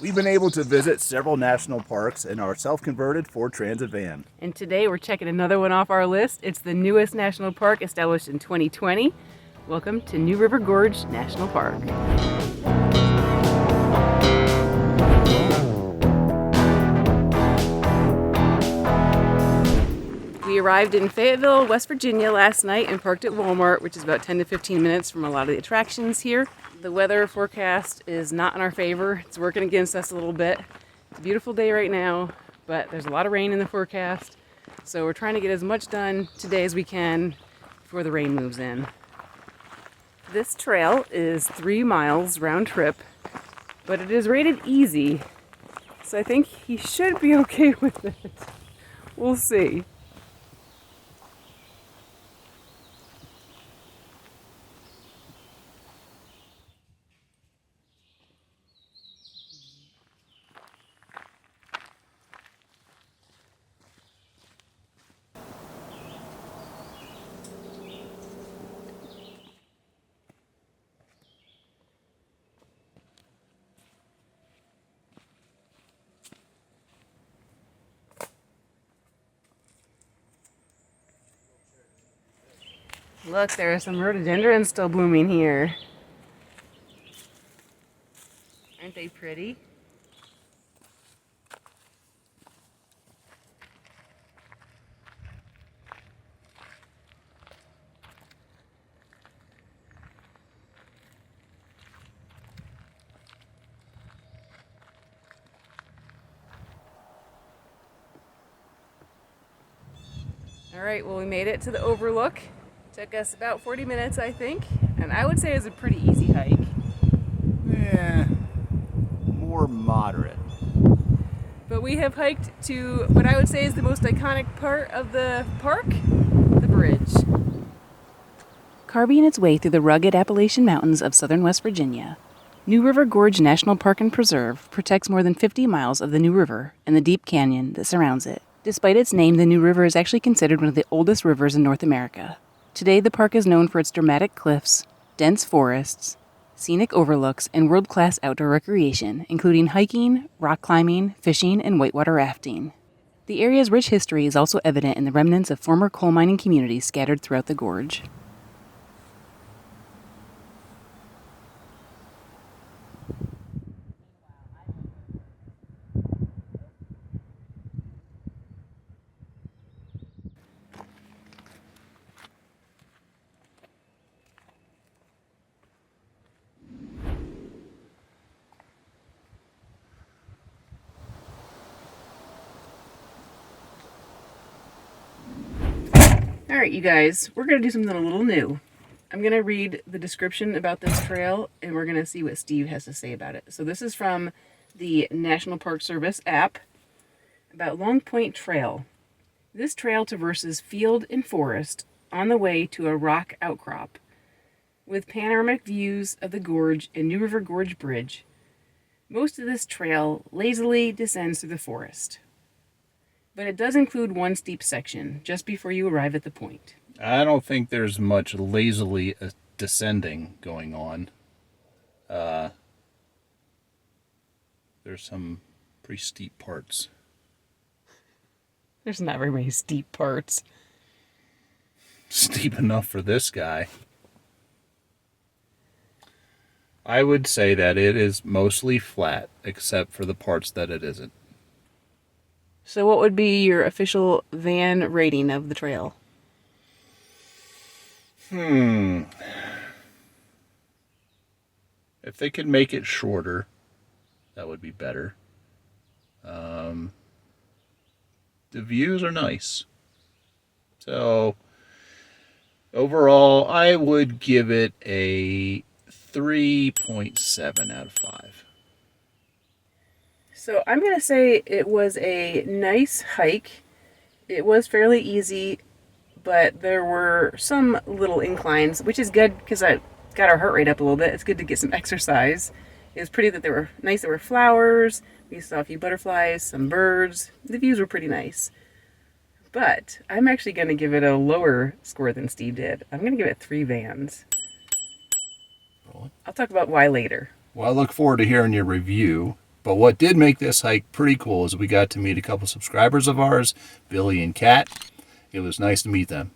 We've been able to visit several national parks in our self-converted Ford Transit van. And today we're checking another one off our list. It's the newest national park established in 2020. Welcome to New River Gorge National Park. We arrived in Fayetteville, West Virginia last night and parked at Walmart, which is about 10 to 15 minutes from a lot of the attractions here. The weather forecast is not in our favor. It's working against us a little bit. It's a beautiful day right now, but there's a lot of rain in the forecast. So we're trying to get as much done today as we can before the rain moves in. This trail is 3 miles round trip, but it is rated easy. So I think he should be okay with it. We'll see. Look, there are some rhododendrons still blooming here. Aren't they pretty? All right, well, we made it to the overlook. Took us about 40 minutes, I think, and I would say it was a pretty easy hike. Yeah, more moderate. But we have hiked to what I would say is the most iconic part of the park, the bridge. Carving its way through the rugged Appalachian Mountains of southern West Virginia, New River Gorge National Park and Preserve protects more than 50 miles of the New River and the deep canyon that surrounds it. Despite its name, the New River is actually considered one of the oldest rivers in North America. Today, the park is known for its dramatic cliffs, dense forests, scenic overlooks, and world-class outdoor recreation, including hiking, rock climbing, fishing, and whitewater rafting. The area's rich history is also evident in the remnants of former coal mining communities scattered throughout the gorge. Alright, you guys, we're going to do something a little new. I'm going to read the description about this trail, and we're going to see what Steve has to say about it. So this is from the National Park Service app about Long Point Trail. This trail traverses field and forest on the way to a rock outcrop, with panoramic views of the gorge and New River Gorge Bridge. Most of this trail lazily descends through the forest, but it does include one steep section just before you arrive at the point. I don't think there's much lazily descending going on. There's some pretty steep parts. There's not very many steep parts. Steep enough for this guy. I would say that it is mostly flat, except for the parts that it isn't. So what would be your official van rating of the trail? If they could make it shorter, that would be better. The views are nice. So, overall, I would give it a 3.7 out of 5. So I'm going to say it was a nice hike. It was fairly easy, but there were some little inclines, which is good because I got our heart rate up a little bit. It's good to get some exercise. It was pretty that they were nice. There were flowers. We saw a few butterflies, some birds. The views were pretty nice. But I'm actually going to give it a lower score than Steve did. I'm going to give it 3 vans. Really? I'll talk about why later. Well, I look forward to hearing your review. But what did make this hike pretty cool is we got to meet a couple subscribers of ours, Billy and Kat. It was nice to meet them.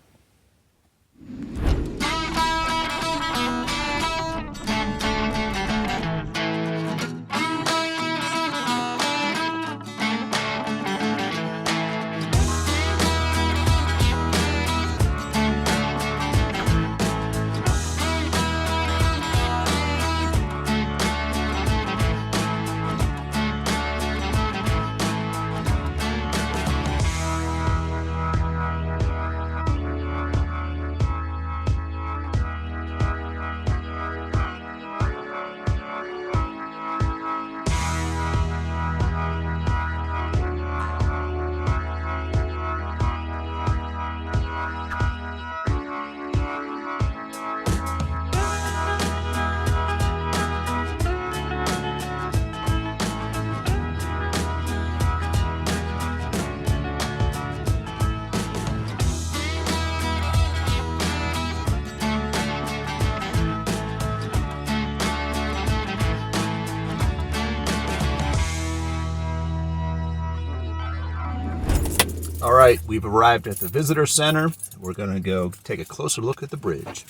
All right, we've arrived at the visitor center. We're gonna go take a closer look at the bridge.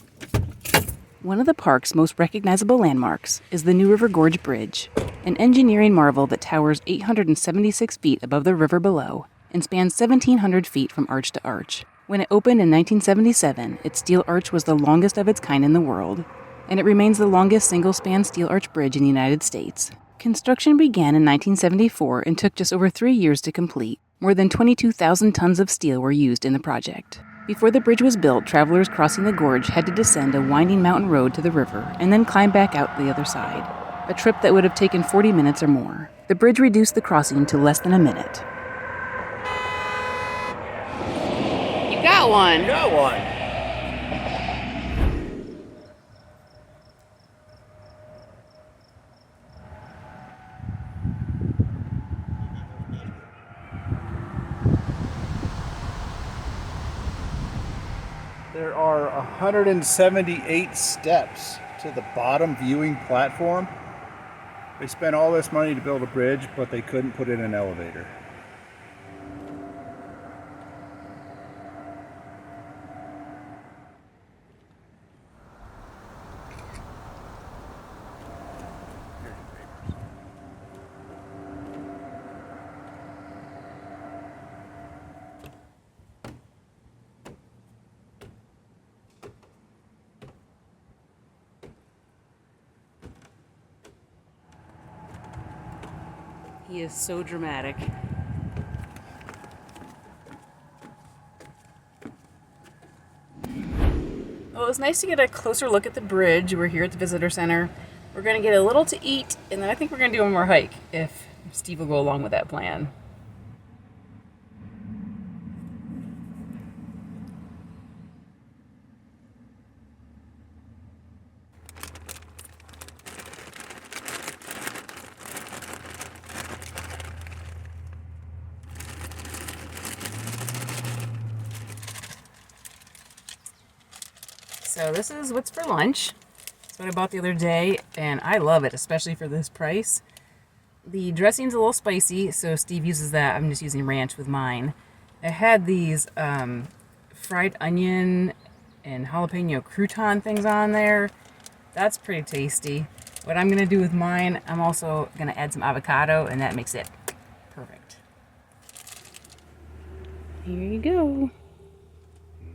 One of the park's most recognizable landmarks is the new River Gorge Bridge, an engineering marvel that towers 876 feet above the river below and spans 1,700 feet from arch to arch. When it opened in 1977, its steel arch was the longest of its kind in the world, and it remains the longest single-span steel arch bridge in the United States. Construction began in 1974 and took just over 3 years to complete. More than 22,000 tons of steel were used in the project. Before the bridge was built, travelers crossing the gorge had to descend a winding mountain road to the river and then climb back out the other side, a trip that would have taken 40 minutes or more. The bridge reduced the crossing to less than a minute. You got one! You got one! There are 178 steps to the bottom viewing platform. They spent all this money to build a bridge, but they couldn't put in an elevator. He is so dramatic. Well, it was nice to get a closer look at the bridge. We're here at the visitor center. We're going to get a little to eat, and then I think we're going to do one more hike if Steve will go along with that plan. So this is what's for lunch. It's what I bought the other day, and I love it, especially for this price. The dressing's a little spicy, so Steve uses that. I'm just using ranch with mine. I had these fried onion and jalapeno crouton things on there. That's pretty tasty. What I'm gonna do with mine, I'm also gonna add some avocado, and that makes it perfect. Here you go.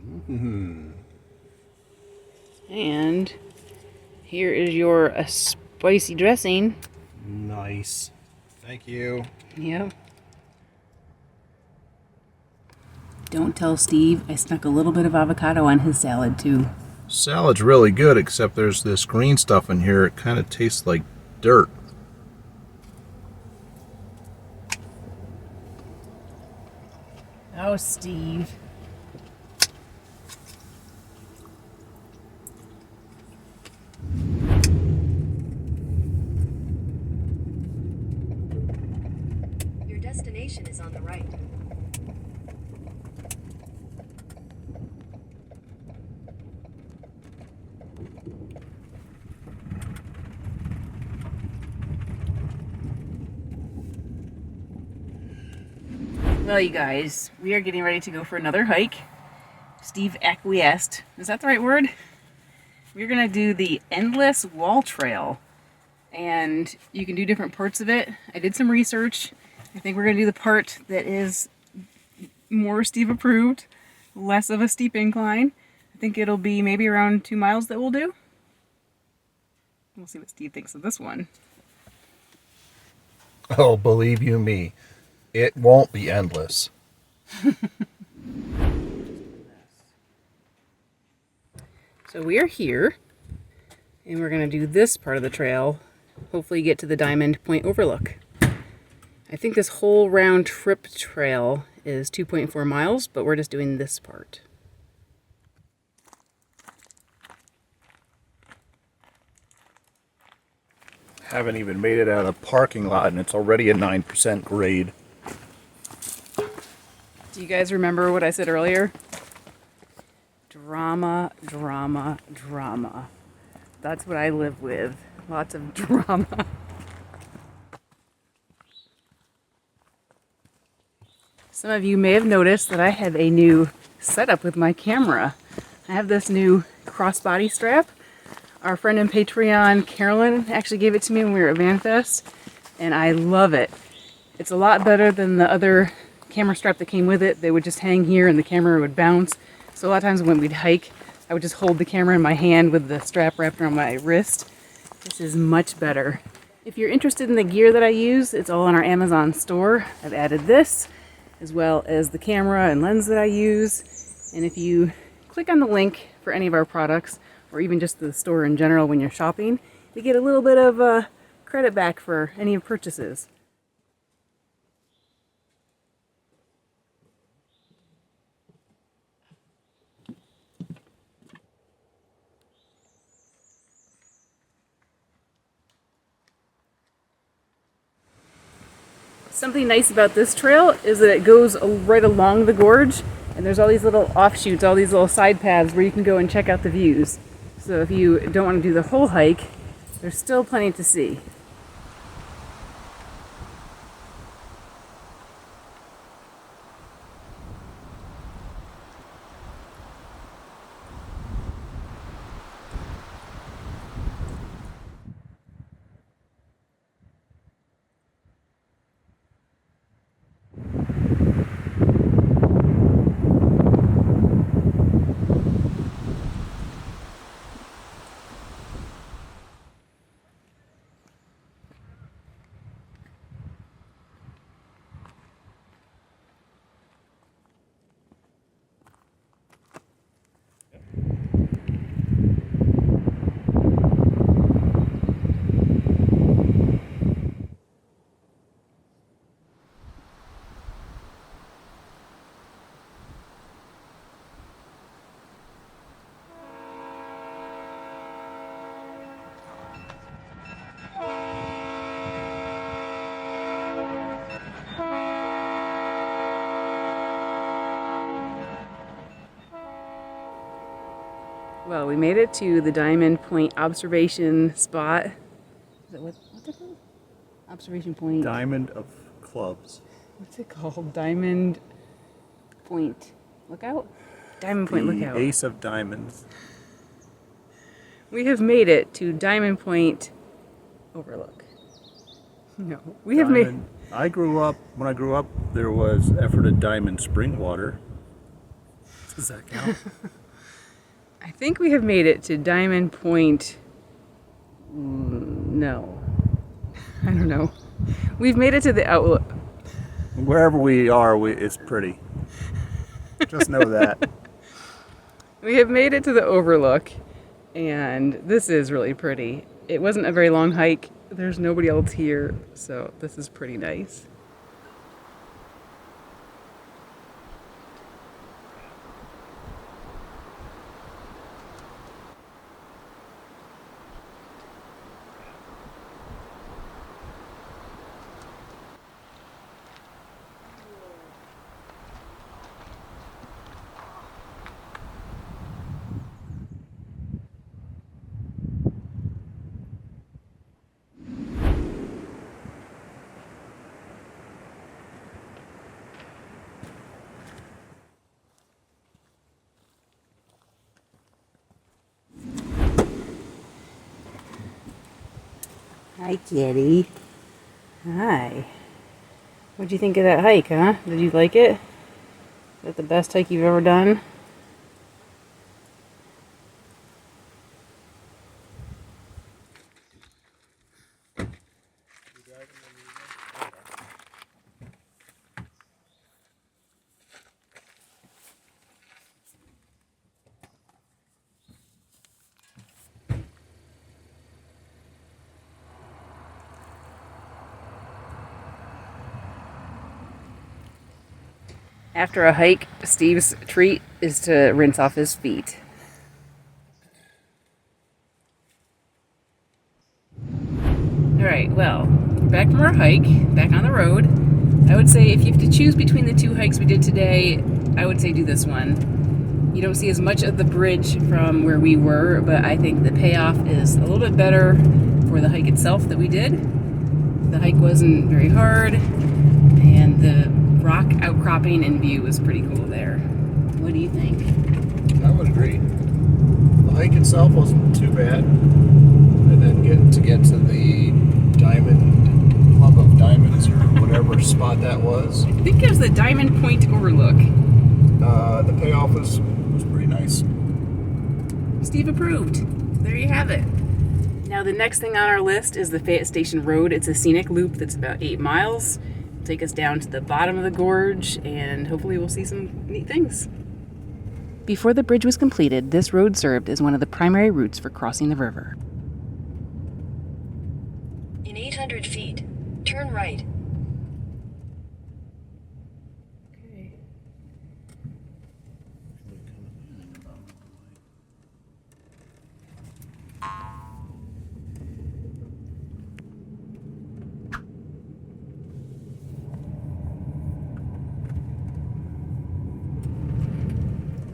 Mm-hmm. And here is your spicy dressing. Nice. Thank you. Yep. Don't tell Steve I snuck a little bit of avocado on his salad too. Salad's really good, except there's this green stuff in here. It kind of tastes like dirt. Oh, Steve. Your destination is on the right. Well, you guys, we are getting ready to go for another hike. Steve acquiesced. Is that the right word? We're gonna do the Endless Wall Trail, and you can do different parts of it. I did some research. I think we're gonna do the part that is more Steve approved, less of a steep incline. I think it'll be maybe around 2 miles that we'll do. We'll see what Steve thinks of this one. Oh, believe you me, it won't be endless. So we are here, and we're going to do this part of the trail, hopefully get to the Diamond Point overlook. I think this whole round trip trail is 2.4 miles, but we're just doing this part. Haven't even made it out of the parking lot and it's already a 9% grade. Do you guys remember what I said earlier? Drama, drama, drama. That's what I live with. Lots of drama. Some of you may have noticed that I have a new setup with my camera. I have this new crossbody strap. Our friend in Patreon, Carolyn, actually gave it to me when we were at VanFest, and I love it. It's a lot better than the other camera strap that came with it. They would just hang here and the camera would bounce. So a lot of times when we'd hike, I would just hold the camera in my hand with the strap wrapped around my wrist. This is much better. If you're interested in the gear that I use, it's all on our Amazon store. I've added this, as well as the camera and lens that I use. And if you click on the link for any of our products, or even just the store in general when you're shopping, you get a little bit of credit back for any of purchases. Something nice about this trail is that it goes right along the gorge, and there's all these little offshoots, all these little side paths where you can go and check out the views. So if you don't want to do the whole hike, there's still plenty to see. Well, we made it to the Diamond Point observation spot. Is that what's it called? Observation point. Diamond of clubs. What's it called? Diamond Point Lookout? Diamond Point The Lookout. ace of diamonds. We have made it to Diamond Point Overlook. No, we have made. When I grew up, there was Ephrata Diamond spring water. Does that count? I think we have made it to Diamond Point. No. I don't know. We've made it to the outlook. Wherever we are, it's pretty. Just know that. We have made it to the overlook, and this is really pretty. It wasn't a very long hike. There's nobody else here, so this is pretty nice. Hi, kitty. Hi. What'd you think of that hike, huh? Did you like it? Is that the best hike you've ever done? After a hike, Steve's treat is to rinse off his feet. Alright, well, we're back from our hike, back on the road. I would say if you have to choose between the two hikes we did today, I would say do this one. You don't see as much of the bridge from where we were, but I think the payoff is a little bit better for the hike itself that we did. The hike wasn't very hard, and the rock outcropping and view was pretty cool there. What do you think? I would agree. The hike itself wasn't too bad. And then get to the Diamond Club of Diamonds or whatever spot that was. I think it was the Diamond Point Overlook. The payoff was pretty nice. Steve approved. There you have it. Now the next thing on our list is the Fayette Station Road. It's a scenic loop that's about 8 miles. It'll take us down to the bottom of the gorge, and hopefully we'll see some neat things. Before the bridge was completed, this road served as one of the primary routes for crossing the river. In 800 feet, turn right. Okay.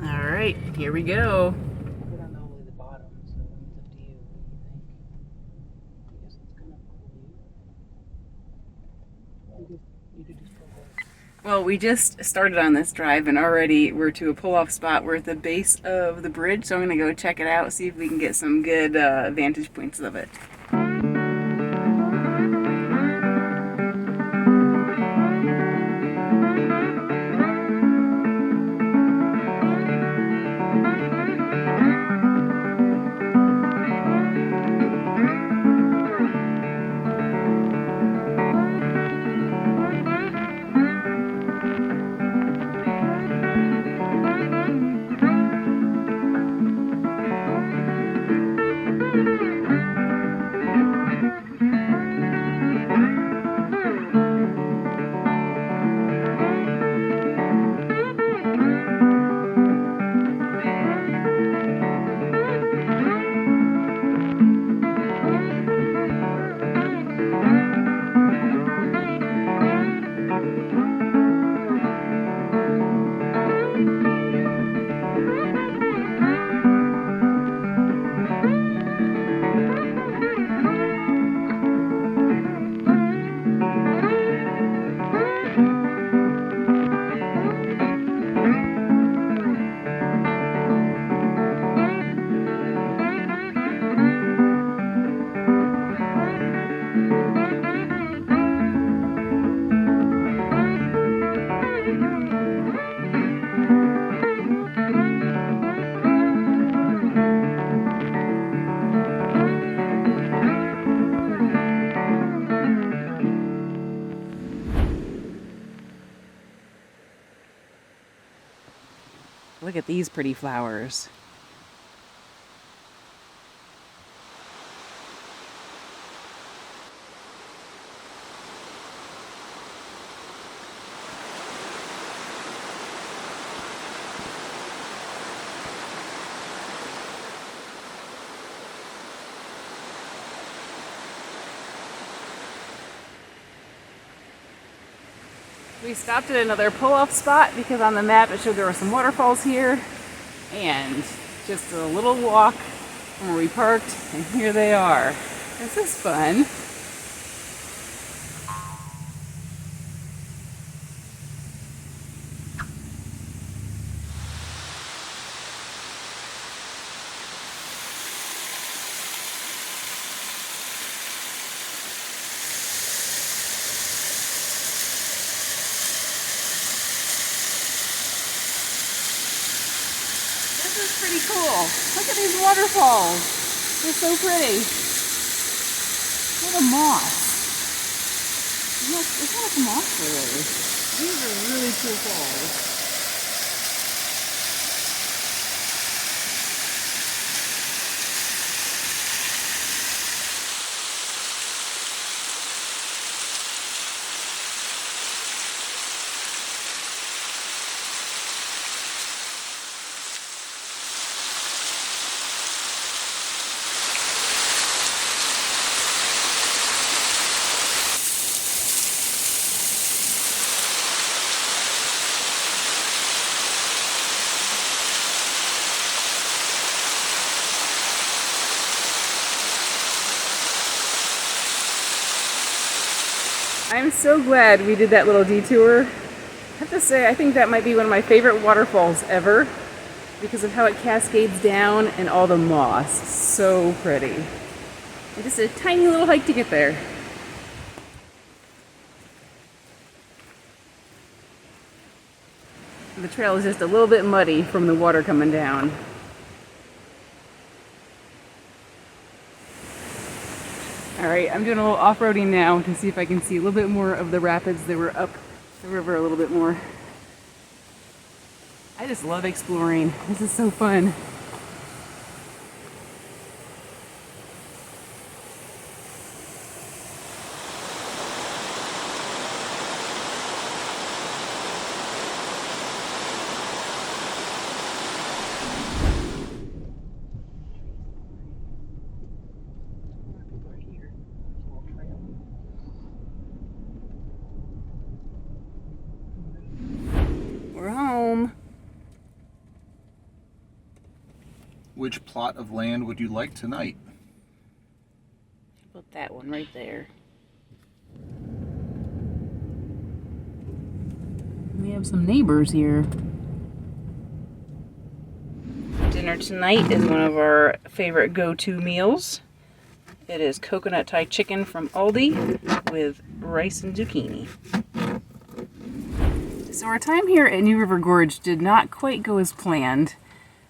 All right, here we go. Put on all the way to the bottom, so it's up to you. What do you think? I guess it's kind of cool. You could just pull over. Well, we just started on this drive, and already we're to a pull-off spot. We're at the base of the bridge, so I'm gonna go check it out, see if we can get some good vantage points of it. Look at these pretty flowers. We stopped at another pull-off spot because on the map it showed there were some waterfalls here, and just a little walk from where we parked, and here they are. This is fun. pretty cool. Look at these waterfalls. They're so pretty. Look at the moss. Yes, it's not like moss really. These are really cool falls. I'm so glad we did that little detour. I have to say, I think that might be one of my favorite waterfalls ever because of how it cascades down and all the moss. So pretty. And just a tiny little hike to get there. The trail is just a little bit muddy from the water coming down. Alright, I'm doing a little off-roading now to see if I can see a little bit more of the rapids that were up the river a little bit more. I just love exploring. This is so fun. We're home. Which plot of land would you like tonight? Put that one right there. We have some neighbors here. Dinner tonight is one of our favorite go-to meals. It is coconut Thai chicken from Aldi with rice and zucchini. So our time here at New River Gorge did not quite go as planned.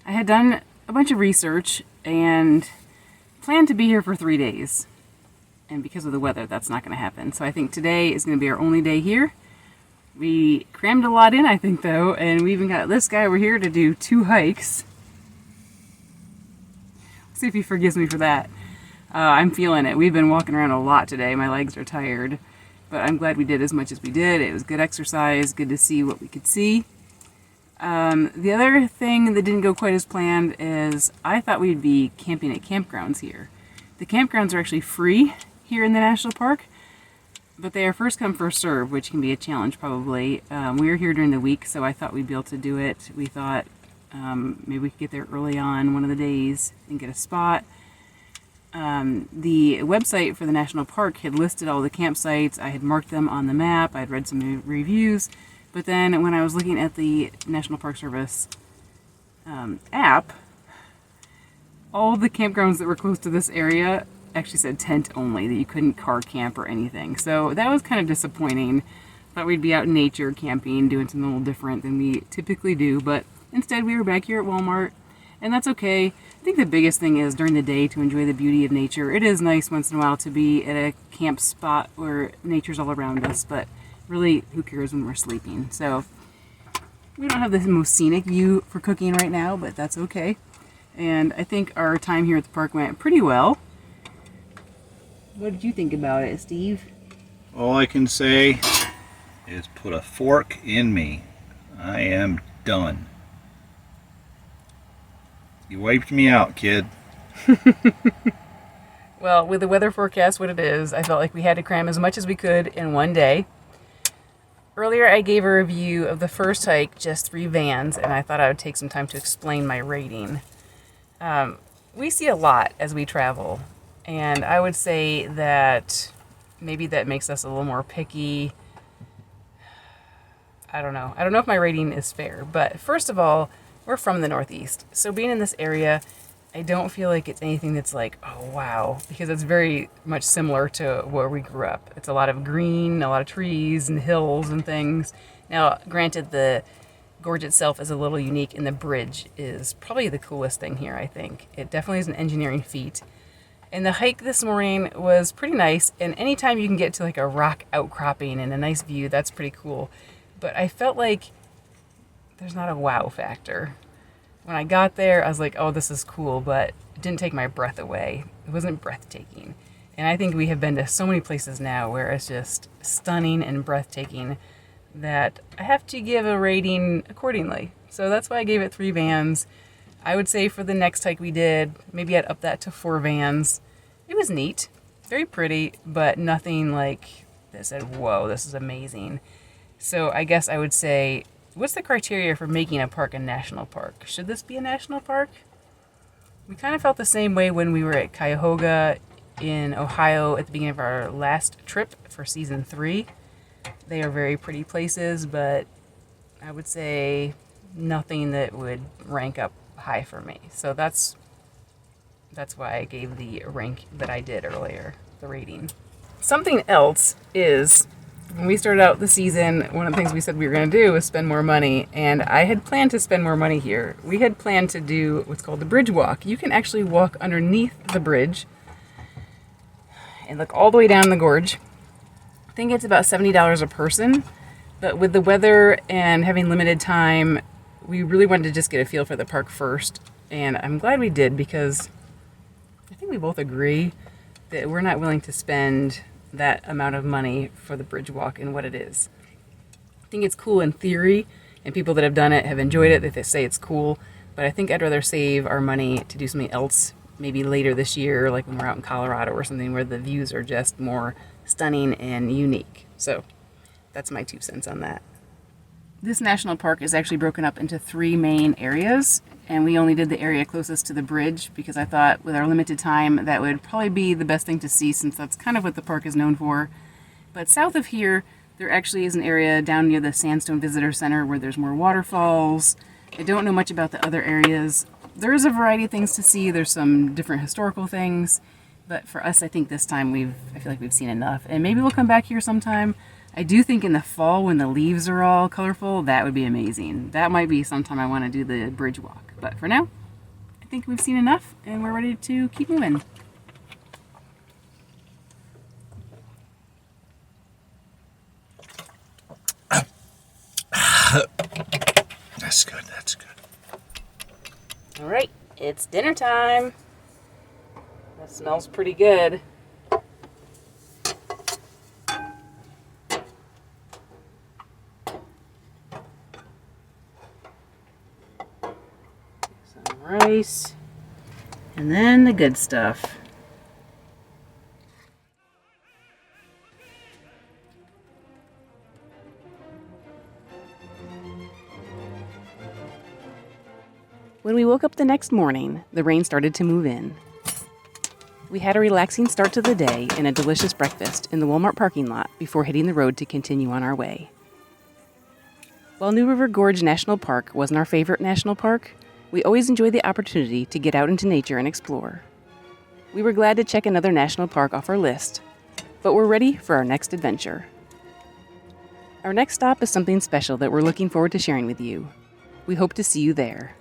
I had done a bunch of research and planned to be here for 3 days. And because of the weather, that's not going to happen. So I think today is going to be our only day here. We crammed a lot in, I think, though, and we even got this guy over here to do 2 hikes. See if he forgives me for that. I'm feeling it. We've been walking around a lot today. My legs are tired. But I'm glad we did as much as we did. It was good exercise, good to see what we could see. The other thing that didn't go quite as planned is I thought we'd be camping at campgrounds here. The campgrounds are actually free here in the national park, but they are first come, first serve, which can be a challenge probably. We were here during the week, so I thought we'd be able to do it. We thought maybe we could get there early on one of the days and get a spot. The website for the national park had listed all the campsites. I had marked them on the map. I had read some reviews. But then when I was looking at the National Park Service app, all the campgrounds that were close to this area actually said tent only, that you couldn't car camp or anything. So that was kind of disappointing. Thought we'd be out in nature camping, doing something a little different than we typically do. But instead we were back here at Walmart, and that's okay. I think the biggest thing is during the day to enjoy the beauty of nature. It is nice once in a while to be at a camp spot where nature's all around us, but really, who cares when we're sleeping? So we don't have the most scenic view for cooking right now, but that's okay. And I think our time here at the park went pretty well. What did you think about it, Steve? All I can say is put a fork in me. I am done. You wiped me out, kid. Well, with the weather forecast what it is, I felt like we had to cram as much as we could in one day. Earlier I gave a review of the first hike, just 3 vans, and I thought I would take some time to explain my rating. We see a lot as we travel, and I would say that maybe that makes us a little more picky. I don't know. I don't know if my rating is fair, but first of all, we're from the Northeast, so being in this area, I don't feel like it's anything that's like, oh wow, because it's very much similar to where we grew up. It's a lot of green, a lot of trees and hills and things. Now, granted, the gorge itself is a little unique, and the bridge is probably the coolest thing here, I think. It definitely is an engineering feat. And the hike this morning was pretty nice, and anytime you can get to like a rock outcropping and a nice view, that's pretty cool. But I felt like there's not a wow factor. When I got there, I was like, oh, this is cool, but it didn't take my breath away. It wasn't breathtaking. And I think we have been to so many places now where it's just stunning and breathtaking that I have to give a rating accordingly. So that's why I gave it 3 vans. I would say for the next hike we did, maybe I'd up that to 4 vans. It was neat, very pretty, but nothing like that said, whoa, this is amazing. So I guess I would say, what's the criteria for making a park a national park? Should this be a national park? We kind of felt the same way when we were at Cuyahoga in Ohio at the beginning of our last trip for season 3. They are very pretty places, but I would say nothing that would rank up high for me. So that's why I gave the rank that I did earlier, the rating. Something else is, when we started out the season, one of the things we said we were going to do was spend more money, and I had planned to spend more money here. We had planned to do what's called the bridge walk. You can actually walk underneath the bridge and look all the way down the gorge. I think it's about $70 a person, but with the weather and having limited time, we really wanted to just get a feel for the park first, and I'm glad we did, because I think we both agree that we're not willing to spend that amount of money for the bridge walk and what it is. I think it's cool in theory, and people that have done it have enjoyed it, that they say it's cool, but I think I'd rather save our money to do something else maybe later this year, like when we're out in Colorado or something where the views are just more stunning and unique. So that's my 2 cents on that. This national park is actually broken up into 3 main areas, and we only did the area closest to the bridge because I thought with our limited time that would probably be the best thing to see, since that's kind of what the park is known for. But south of here, there actually is an area down near the Sandstone Visitor Center where there's more waterfalls. I don't know much about the other areas. There is a variety of things to see. There's some different historical things, but for us, I think this time I feel like we've seen enough, and maybe we'll come back here sometime. I do think in the fall, when the leaves are all colorful, that would be amazing. That might be sometime I want to do the bridge walk. But for now, I think we've seen enough, and we're ready to keep moving. That's good, that's good. All right, it's dinner time. That smells pretty good. Some rice, and then the good stuff. When we woke up the next morning, the rain started to move in. We had a relaxing start to the day and a delicious breakfast in the Walmart parking lot before hitting the road to continue on our way. While New River Gorge National Park wasn't our favorite national park, we always enjoy the opportunity to get out into nature and explore. We were glad to check another national park off our list, but we're ready for our next adventure. Our next stop is something special that we're looking forward to sharing with you. We hope to see you there.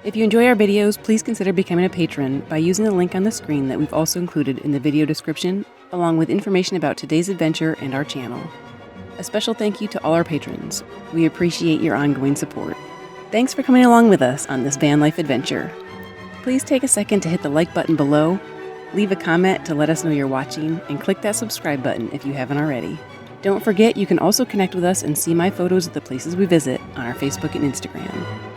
If you enjoy our videos, please consider becoming a patron by using the link on the screen that we've also included in the video description, along with information about today's adventure and our channel. A special thank you to all our patrons. We appreciate your ongoing support. Thanks for coming along with us on this van life adventure. Please take a second to hit the like button below, leave a comment to let us know you're watching, and click that subscribe button if you haven't already. Don't forget, you can also connect with us and see my photos of the places we visit on our Facebook and Instagram.